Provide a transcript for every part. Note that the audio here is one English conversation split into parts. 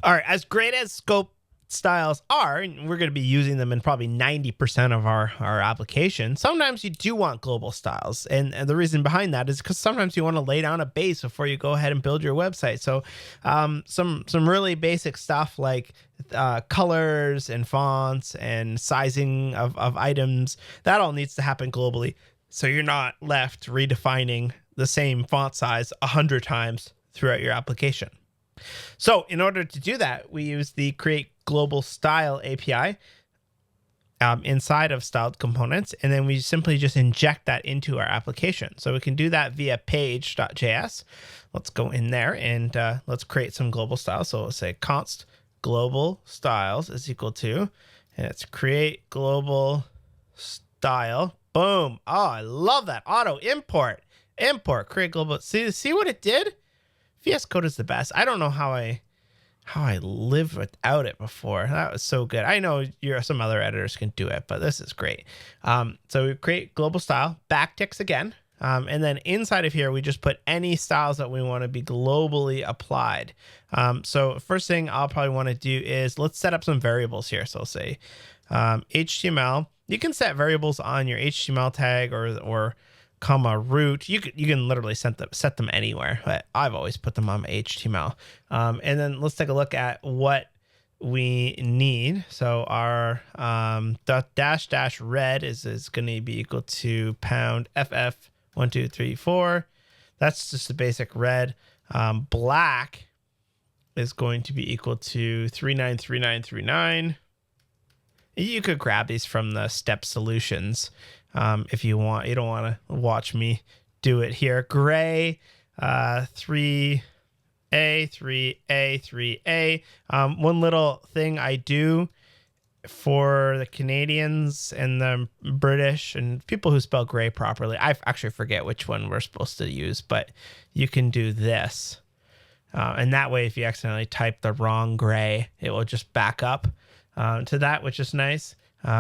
All right, as great as scope styles are, and we're going to be using them in probably 90% of our application, sometimes you do want global styles. And the reason behind that is because sometimes you want to lay down a base before you go ahead and build your website. So some really basic stuff like colors and fonts and sizing of items, that all needs to happen globally. So you're not left redefining the same font size 100 times throughout your application. So in order to do that, we use the create global style API inside of styled components, and then we simply just inject that into our application. So we can do that via page.js. Let's go in there and let's create some global styles. So we'll say const global styles is equal to, and it's create global style. Boom. Oh, I love that. Auto import, create global. See what it did? VS Code is the best. I don't know how I lived without it before. That was so good. I know some other editors can do it, but this is great. So we create global style, backticks again. And then inside of here, we just put any styles that we want to be globally applied. So first thing I'll probably want to do is let's set up some variables here. So I'll say HTML. You can set variables on your HTML tag or comma root. You can literally set them anywhere, but I've always put them on my HTML. And then let's take a look at what we need. So our dash red is going to be equal to pound ff1234. That's just the basic red. Black is going to be equal to 393939. You could grab these from the step solutions if you want. You don't want to watch me do it here. Gray, 3A, 3A, 3A. One little thing I do for the Canadians and the British and people who spell gray properly, I actually forget which one we're supposed to use, but you can do this. And that way, if you accidentally type the wrong gray, it will just back up to that, which is nice.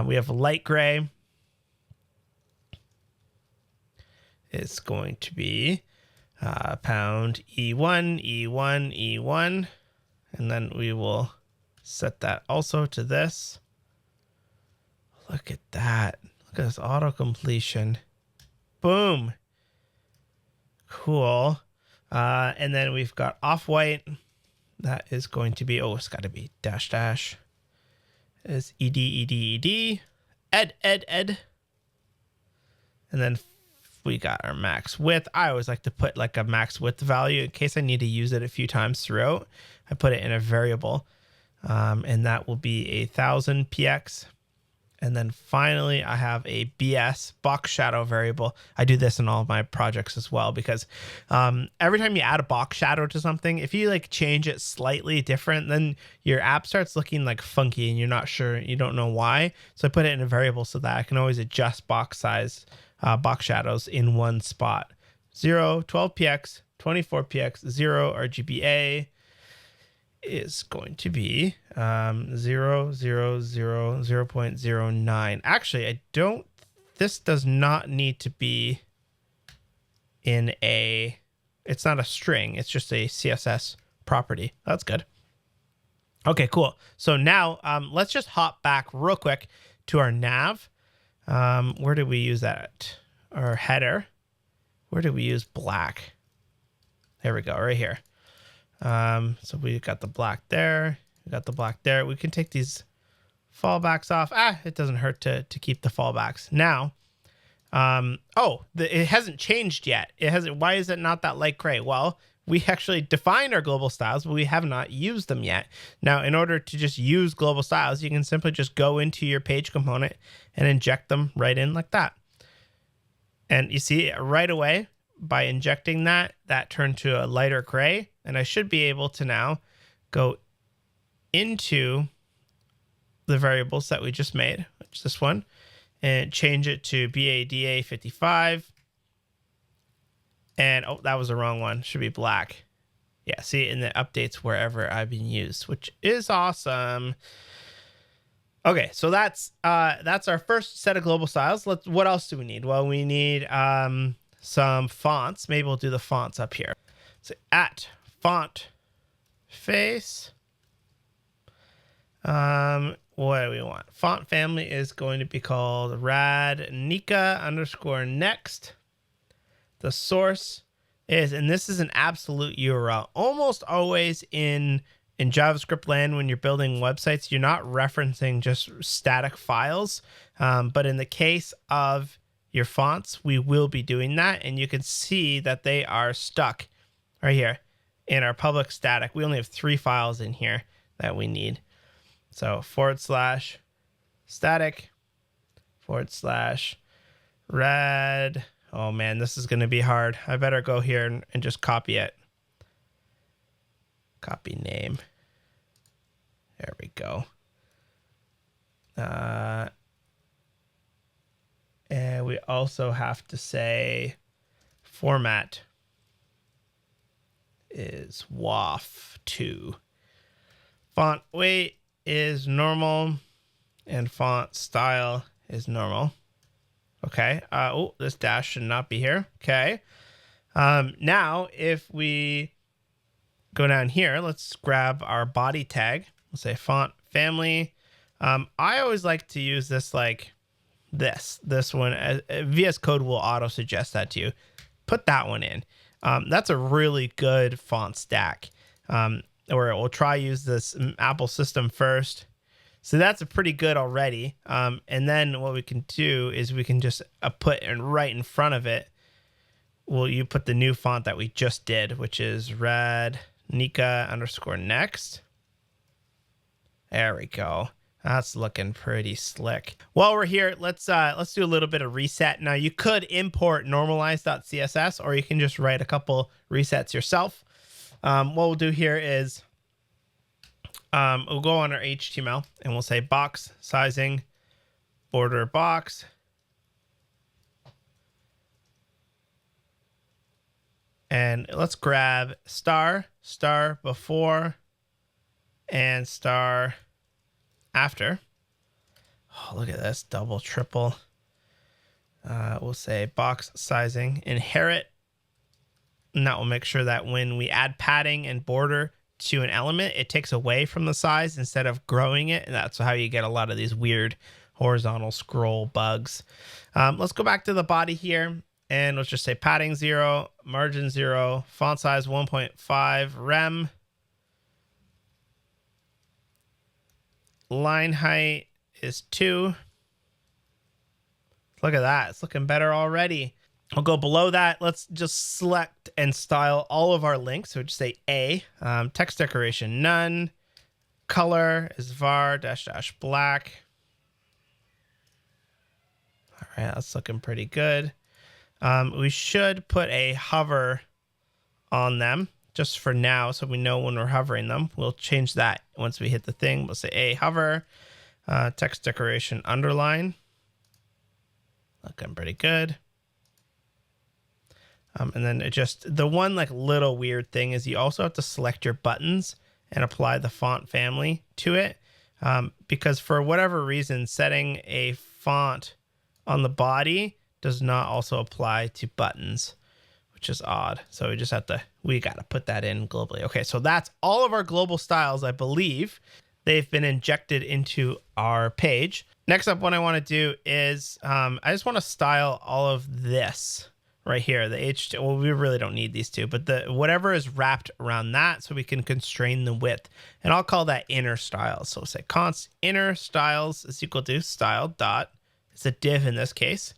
We have light gray. It's going to be pound E1, E1, E1. And then we will set that also to this. Look at that. Look at this auto completion. Boom. Cool. And then we've got off-white. That is going to be, it's got to be dash dash. Is ed, ed. And then we got our max width. I always like to put like a max width value in case I need to use it a few times throughout. I put it in a variable, and that will be 1000 px. And then finally, I have a BS, box shadow variable. I do this in all of my projects as well because every time you add a box shadow to something, if you like change it slightly different, then your app starts looking like funky and you're not sure, you don't know why. So I put it in a variable so that I can always adjust box size, box shadows in one spot. 0, 12px, 24px, 0 RGBA is going to be 0.09. Actually, this does not need to be in it's not a string. It's just a CSS property. That's good. Okay, cool. So now let's just hop back real quick to our nav. Where did we use that? Our header. Where did we use black? There we go, right here. So we got the black there. We got the black there. We can take these fallbacks off. It doesn't hurt to keep the fallbacks. Now, it hasn't changed yet. Why is it not that light gray? Well, we actually defined our global styles, but we have not used them yet. Now, in order to just use global styles, you can simply just go into your page component and inject them right in like that. And you see right away, by injecting that turned to a lighter gray. And I should be able to now go into the variables that we just made, which is this one, and change it to BADA55. And, that was the wrong one. Should be black. Yeah, see, and it updates wherever I've been used, which is awesome. Okay, so that's our first set of global styles. What else do we need? Well, we need some fonts. Maybe we'll do the fonts up here. So at font face, What do we want? Font family is going to be called radnica_next. The source is, and this is an absolute URL. Almost always in JavaScript land, when you're building websites, you're not referencing just static files. But in the case of your fonts, we will be doing that. And you can see that they are stuck right here in our public static. We only have 3 files in here that we need. So /static /rad. Oh man, this is going to be hard. I better go here and just copy it. Copy name. There we go. And we also have to say format is WAF2. Font weight is normal and font style is normal. Okay. Oh, this dash should not be here. Okay. Now, if we go down here, let's grab our body tag. We'll say font family. I always like to use this like this one. VS Code will auto suggest that to you. Put that one in. That's a really good font stack. Or we'll try use this Apple system first. So that's a pretty good already. And then what we can do is we can just put in right in front of it. Well, you put the new font that we just did, which is radnica_next. There we go. That's looking pretty slick. While we're here, let's do a little bit of reset. Now you could import normalize.css, or you can just write a couple resets yourself. What we'll do here is we'll go on our HTML and we'll say box sizing, border box. And let's grab star before, and star after. Oh, look at this, double, triple. We'll say box sizing, inherit. And that will make sure that when we add padding and border to an element, it takes away from the size instead of growing it. And that's how you get a lot of these weird horizontal scroll bugs. Let's go back to the body here. And let's just say padding 0, margin 0, font size 1.5, rem. Line height is 2. Look at that. It's looking better already. I'll go below that. Let's just select and style all of our links. So just say A. Text decoration, none. Color is var -- black. All right, that's looking pretty good. We should put a hover on them just for now, so we know when we're hovering them. We'll change that once we hit the thing. We'll say a hover, text decoration underline. Looking pretty good. And then it just, the one like little weird thing is you also have to select your buttons and apply the font family to it. Because for whatever reason, setting a font on the body does not also apply to buttons, which is odd. So we just have to, we got to put that in globally. Okay, so that's all of our global styles, I believe. They've been injected into our page. Next up, what I want to do is I just want to style all of this right here. The HT, well, we really don't need these two, but the whatever is wrapped around that, so we can constrain the width. And I'll call that inner styles. So we'll say const inner styles is equal to style dot. It's a div in this case.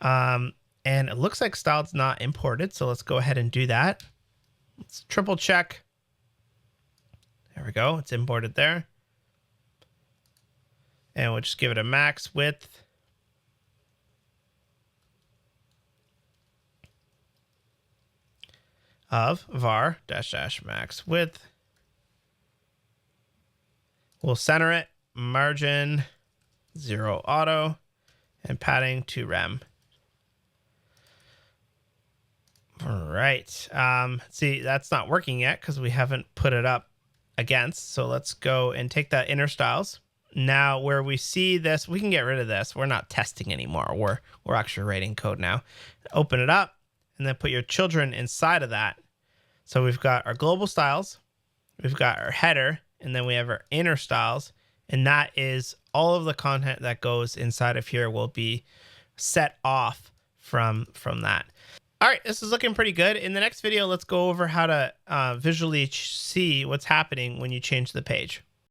And it looks like style's not imported. So let's go ahead and do that. Let's triple check. There we go. It's imported there. And we'll just give it a max width. Of var -- max width. We'll center it, margin 0 auto, and padding 2 rem. All right. See, that's not working yet because we haven't put it up against. So let's go and take that inner styles. Now where we see this, we can get rid of this. We're not testing anymore. We're actually writing code now. Open it up and then put your children inside of that. So we've got our global styles, we've got our header, and then we have our inner styles. And that is all of the content that goes inside of here will be set off from that. All right, this is looking pretty good. In the next video, let's go over how to visually see what's happening when you change the page.